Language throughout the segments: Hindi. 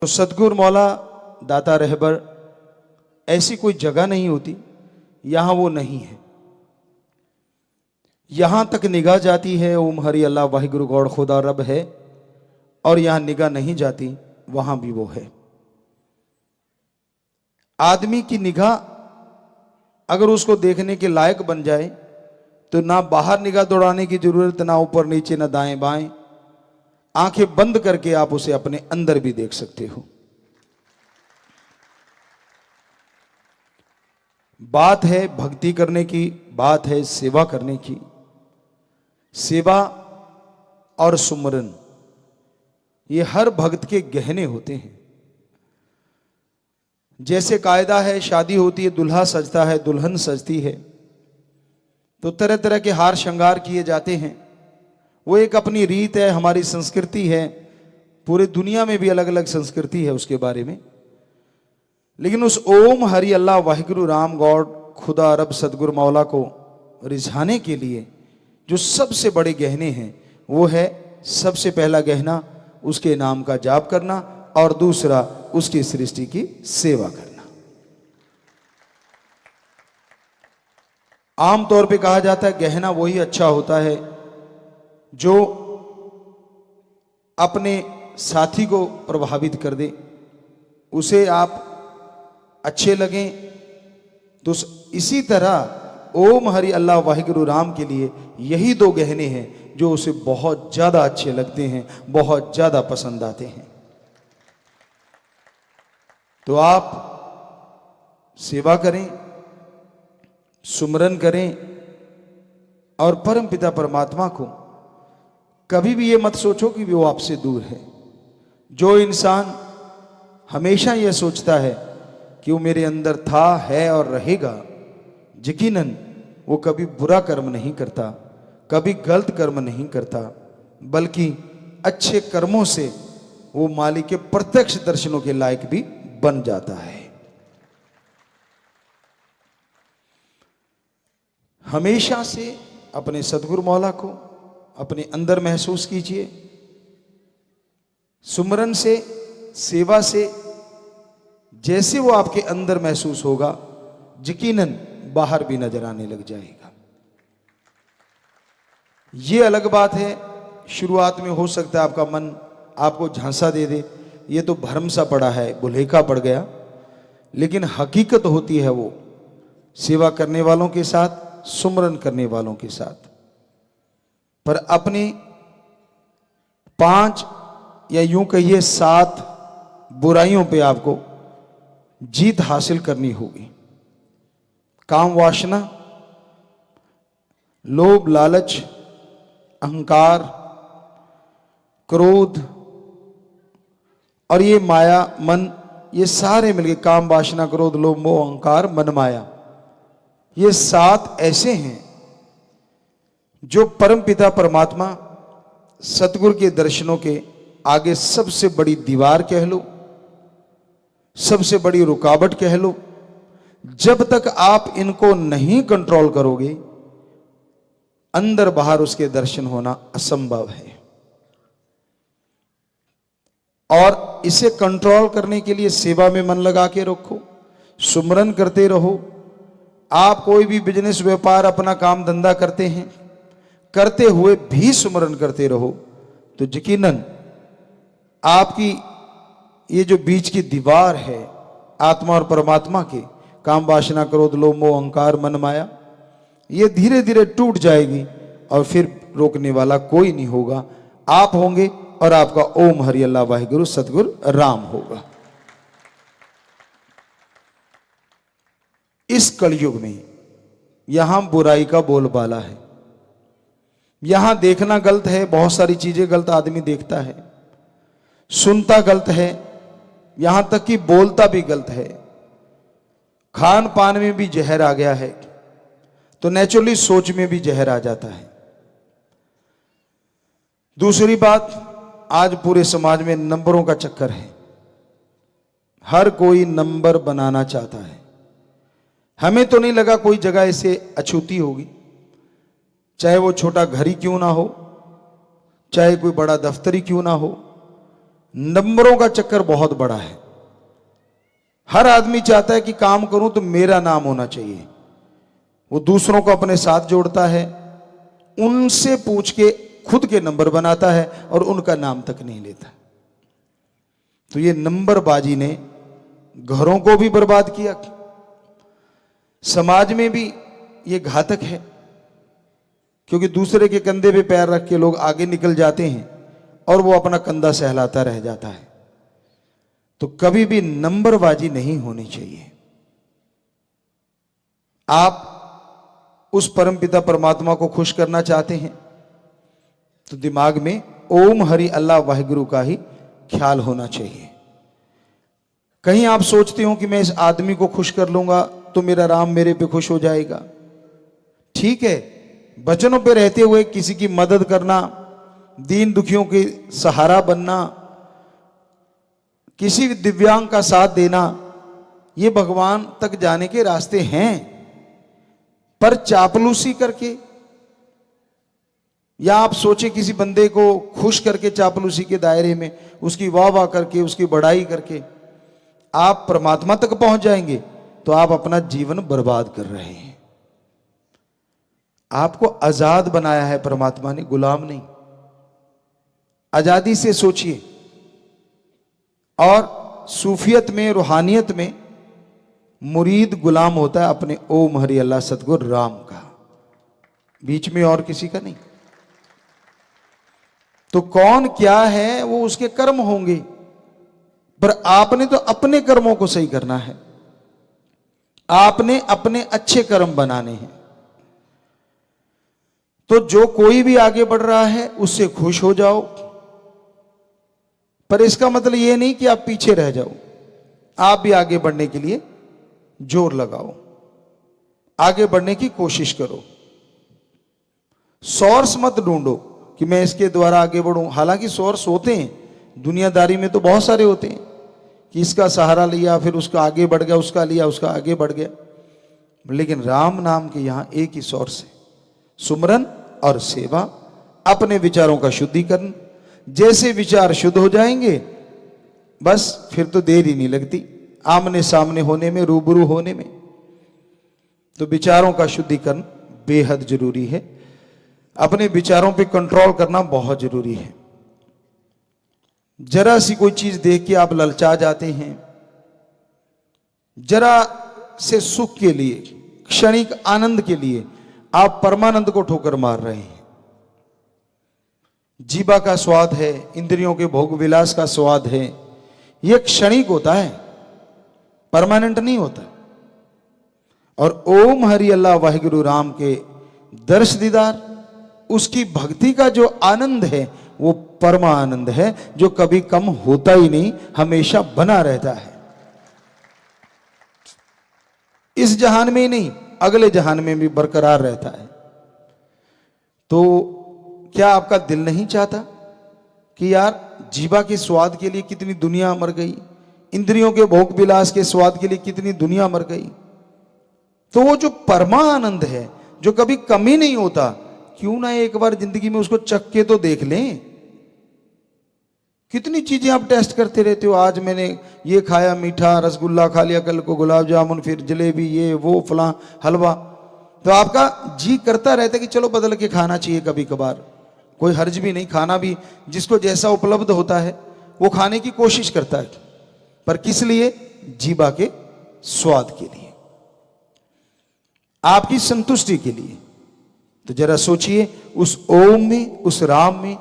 तो सतगुरु मौला दाता रहबर ऐसी कोई जगह नहीं होती यहां वो नहीं है। यहां तक निगाह जाती है ओम हरि अल्लाह वाहिगुरु गौड़ खुदा रब है, और यहां निगाह नहीं जाती वहां भी वो है। आदमी की निगाह अगर उसको देखने के लायक बन जाए तो ना बाहर निगाह दौड़ाने की जरूरत, ना ऊपर नीचे, ना दाएं बाएं। आंखें बंद करके आप उसे अपने अंदर भी देख सकते हो। बात है भक्ति करने की, बात है सेवा करने की। सेवा और सुमरन ये हर भक्त के गहने होते हैं। जैसे कायदा है, शादी होती है, दूल्हा सजता है, दुल्हन सजती है, तो तरह तरह के हार श्रृंगार किए जाते हैं। वो एक अपनी रीत है, हमारी संस्कृति है। पूरे दुनिया में भी अलग अलग संस्कृति है उसके बारे में। लेकिन उस ओम हरि अल्लाह वाहिगुरु राम गॉड खुदा रब सतगुरु मौला को रिझाने के लिए जो सबसे बड़े गहने हैं वो है, सबसे पहला गहना उसके नाम का जाप करना, और दूसरा उसकी सृष्टि की सेवा करना। आमतौर पे कहा जाता है गहना वही अच्छा होता है जो अपने साथी को प्रभावित कर दे, उसे आप अच्छे लगें। तो इसी तरह ओम हरि अल्लाह वाहिगुरु राम के लिए यही दो गहने हैं जो उसे बहुत ज्यादा अच्छे लगते हैं, बहुत ज्यादा पसंद आते हैं। तो आप सेवा करें, सुमरन करें, और परम पिता परमात्मा को कभी भी ये मत सोचो कि वो आपसे दूर है। जो इंसान हमेशा यह सोचता है कि वो मेरे अंदर था, है और रहेगा, यकीनन वो कभी बुरा कर्म नहीं करता, कभी गलत कर्म नहीं करता, बल्कि अच्छे कर्मों से वो मालिक के प्रत्यक्ष दर्शनों के लायक भी बन जाता है। हमेशा से अपने सतगुरु मौला को अपने अंदर महसूस कीजिए। सुमरन से, सेवा से जैसे वो आपके अंदर महसूस होगा, यकीनन बाहर भी नजर आने लग जाएगा। ये अलग बात है, शुरुआत में हो सकता है आपका मन आपको झांसा दे दे, ये तो भ्रम सा पड़ा है, भुलेखा पड़ गया। लेकिन हकीकत होती है वो सेवा करने वालों के साथ, सुमरन करने वालों के साथ। पर अपनी 5 या यूं कहिए 7 बुराइयों पे आपको जीत हासिल करनी होगी। काम वासना, लोभ लालच, अहंकार, क्रोध और ये माया मन, ये सारे मिलके काम वासना क्रोध लोभ मोह अहंकार मन माया, ये 7 ऐसे हैं जो परम पिता परमात्मा सतगुरु के दर्शनों के आगे सबसे बड़ी दीवार कह लो, सबसे बड़ी रुकावट कह लो। जब तक आप इनको नहीं कंट्रोल करोगे, अंदर बाहर उसके दर्शन होना असंभव है। और इसे कंट्रोल करने के लिए सेवा में मन लगा के रखो, सुमरन करते रहो। आप कोई भी बिजनेस व्यापार अपना काम धंधा करते हैं, करते हुए भी सुमरन करते रहो, तो यकीनन आपकी ये जो बीच की दीवार है आत्मा और परमात्मा के, काम वासना क्रोध लोभ मोह अहंकार मन माया, ये धीरे धीरे टूट जाएगी और फिर रोकने वाला कोई नहीं होगा। आप होंगे और आपका ओम हरि अल्लाह वाहिगुरु सतगुरु राम होगा। इस कलयुग में यहां बुराई का बोलबाला है, यहां देखना गलत है, बहुत सारी चीजें गलत आदमी देखता है, सुनता गलत है, यहां तक कि बोलता भी गलत है। खान पान में भी जहर आ गया है, तो नेचुरली सोच में भी जहर आ जाता है। दूसरी बात, आज पूरे समाज में नंबरों का चक्कर है, हर कोई नंबर बनाना चाहता है। हमें तो नहीं लगा कोई जगह ऐसे अछूती होगी, चाहे वो छोटा घर ही क्यों ना हो, चाहे कोई बड़ा दफ्तर ही क्यों ना हो, नंबरों का चक्कर बहुत बड़ा है। हर आदमी चाहता है कि काम करूं तो मेरा नाम होना चाहिए। वो दूसरों को अपने साथ जोड़ता है, उनसे पूछ के खुद के नंबर बनाता है और उनका नाम तक नहीं लेता। तो ये नंबरबाजी ने घरों को भी बर्बाद किया, समाज में भी ये घातक है, क्योंकि दूसरे के कंधे पे पैर रख के लोग आगे निकल जाते हैं और वो अपना कंधा सहलाता रह जाता है। तो कभी भी नंबरबाजी नहीं होनी चाहिए। आप उस परमपिता परमात्मा को खुश करना चाहते हैं तो दिमाग में ओम हरि अल्लाह वाहिगुरु का ही ख्याल होना चाहिए। कहीं आप सोचते हो कि मैं इस आदमी को खुश कर लूंगा तो मेरा राम मेरे पे खुश हो जाएगा। ठीक है, वचनों पे रहते हुए किसी की मदद करना, दीन दुखियों के सहारा बनना, किसी दिव्यांग का साथ देना, ये भगवान तक जाने के रास्ते हैं। पर चापलूसी करके या आप सोचे किसी बंदे को खुश करके चापलूसी के दायरे में उसकी वाह वाह करके, उसकी बड़ाई करके आप परमात्मा तक पहुंच जाएंगे तो आप अपना जीवन बर्बाद कर रहे हैं। आपको आजाद बनाया है परमात्मा ने, गुलाम नहीं। आजादी से सोचिए। और सूफियत में, रूहानियत में मुरीद गुलाम होता है अपने ओम हरि अल्लाह सतगुरु राम का, बीच में और किसी का नहीं। तो कौन क्या है वो उसके कर्म होंगे, पर आपने तो अपने कर्मों को सही करना है। आपने अपने अच्छे कर्म बनाने हैं। तो जो कोई भी आगे बढ़ रहा है उससे खुश हो जाओ, पर इसका मतलब यह नहीं कि आप पीछे रह जाओ। आप भी आगे बढ़ने के लिए जोर लगाओ, आगे बढ़ने की कोशिश करो। सोर्स मत ढूंढो कि मैं इसके द्वारा आगे बढ़ूं। हालांकि सोर्स होते हैं, दुनियादारी में तो बहुत सारे होते हैं कि इसका सहारा लिया, फिर उसका आगे बढ़ गया, उसका लिया, उसका आगे बढ़ गया। लेकिन राम नाम के यहां एक ही सोर्स है, सुमरन और सेवा, अपने विचारों का शुद्धिकरण। जैसे विचार शुद्ध हो जाएंगे बस फिर तो देर ही नहीं लगती आमने सामने होने में, रूबरू होने में। तो विचारों का शुद्धिकरण बेहद जरूरी है। अपने विचारों पे कंट्रोल करना बहुत जरूरी है। जरा सी कोई चीज देख के आप ललचा जाते हैं, जरा से सुख के लिए, क्षणिक आनंद के लिए आप परमानंद को ठोकर मार रहे हैं। जीवा का स्वाद है, इंद्रियों के भोग विलास का स्वाद है, यह क्षणिक होता है, परमानेंट नहीं होता। और ओम हरि अल्लाह वाहिगुरु राम के दर्श दीदार, उसकी भक्ति का जो आनंद है वो परमानंद है, जो कभी कम होता ही नहीं, हमेशा बना रहता है। इस जहान में ही नहीं, अगले जहान में भी बरकरार रहता है। तो क्या आपका दिल नहीं चाहता कि यार जीवा के स्वाद के लिए कितनी दुनिया मर गई, इंद्रियों के भोग विलास के स्वाद के लिए कितनी दुनिया मर गई। तो वो जो परमानंद है, जो कभी कमी नहीं होता, क्यों ना एक बार जिंदगी में उसको चख के तो देख लें। कितनी चीजें आप टेस्ट करते रहते हो, आज मैंने ये खाया मीठा, रसगुल्ला खा लिया, कल को गुलाब जामुन, फिर जलेबी, ये वो फलां हलवा। तो आपका जी करता रहता है कि चलो बदल के खाना चाहिए कभी कभार, कोई हर्ज भी नहीं, खाना भी जिसको जैसा उपलब्ध होता है वो खाने की कोशिश करता है। पर किस लिए? जीवा के स्वाद के लिए, आपकी संतुष्टि के लिए। तो जरा सोचिए, उस ओम में, उस राम में,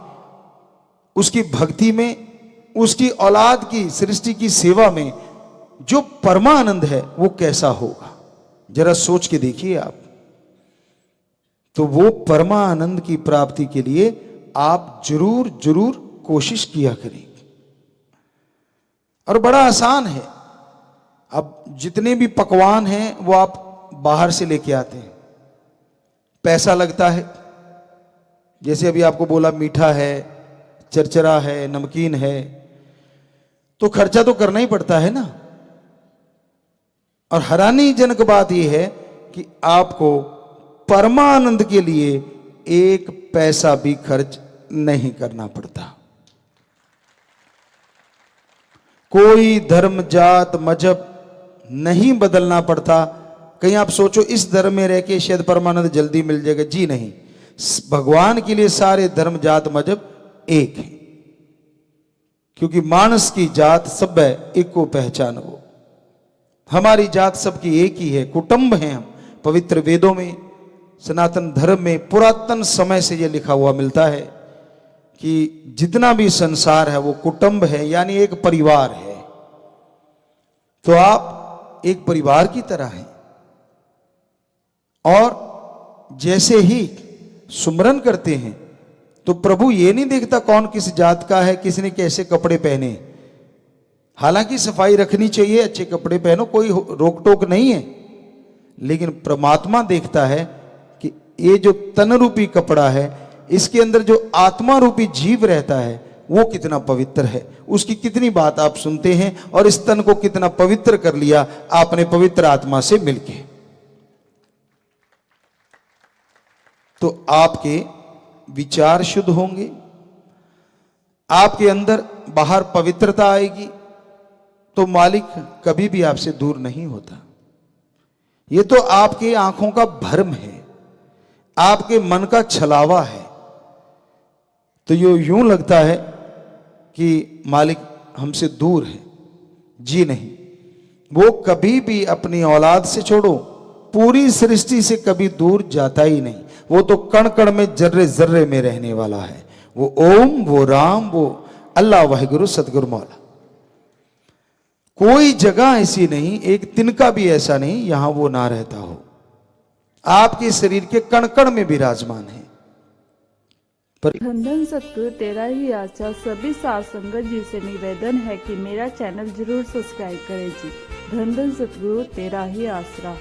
उसकी भक्ति में, उसकी औलाद की सृष्टि की सेवा में जो परमानंद है वो कैसा होगा, जरा सोच के देखिए आप। तो वो परमानंद की प्राप्ति के लिए आप जरूर जरूर कोशिश किया करें। और बड़ा आसान है। अब जितने भी पकवान हैं वो आप बाहर से लेके आते हैं, पैसा लगता है। जैसे अभी आपको बोला मीठा है, चरचरा है, नमकीन है, तो खर्चा तो करना ही पड़ता है ना। और हैरानीजनक बात यह है कि आपको परमानंद के लिए एक पैसा भी खर्च नहीं करना पड़ता। कोई धर्म जात मजहब नहीं बदलना पड़ता। कहीं आप सोचो इस धर्म में रह के शायद परमानंद जल्दी मिल जाएगा, जी नहीं। भगवान के लिए सारे धर्म जात मजहब एक है, क्योंकि मानस की जात सब है एक को पहचान वो। हमारी जात सबकी एक ही है, कुटुंब हैं हम। पवित्र वेदों में, सनातन धर्म में पुरातन समय से ये लिखा हुआ मिलता है कि जितना भी संसार है वो कुटुंब है, यानी एक परिवार है। तो आप एक परिवार की तरह हैं। और जैसे ही सुमरन करते हैं तो प्रभु ये नहीं देखता कौन किस जात का है, किसने कैसे कपड़े पहने। हालांकि सफाई रखनी चाहिए, अच्छे कपड़े पहनो, कोई रोक टोक नहीं है, लेकिन परमात्मा देखता है कि ये जो तन रूपी कपड़ा है, इसके अंदर जो आत्मा रूपी जीव रहता है वो कितना पवित्र है। उसकी कितनी बात आप सुनते हैं और इस तन को कितना पवित्र कर लिया आपने पवित्र आत्मा से मिलके। तो आपके विचार शुद्ध होंगे, आपके अंदर बाहर पवित्रता आएगी, तो मालिक कभी भी आपसे दूर नहीं होता। ये तो आपके आंखों का भ्रम है, आपके मन का छलावा है। तो ये यूं लगता है कि मालिक हमसे दूर है, जी नहीं। वो कभी भी अपनी औलाद से छोड़ो, पूरी सृष्टि से कभी दूर जाता ही नहीं। वो तो कण कण में, जर्रे जर्रे में रहने वाला है। वो ओम, वो राम, वो अल्लाह वाहिगुरु सतगुरु मौला। कोई जगह ऐसी नहीं, एक तिनका भी ऐसा नहीं यहां वो ना रहता हो। आपके शरीर के कण कण में विराजमान है। धन धन सतगुरु तेरा ही आशा। सभी साध संगत जी से निवेदन है कि मेरा चैनल जरूर सब्सक्राइब करें जी। धन धन सतगुरु तेरा ही आसरा।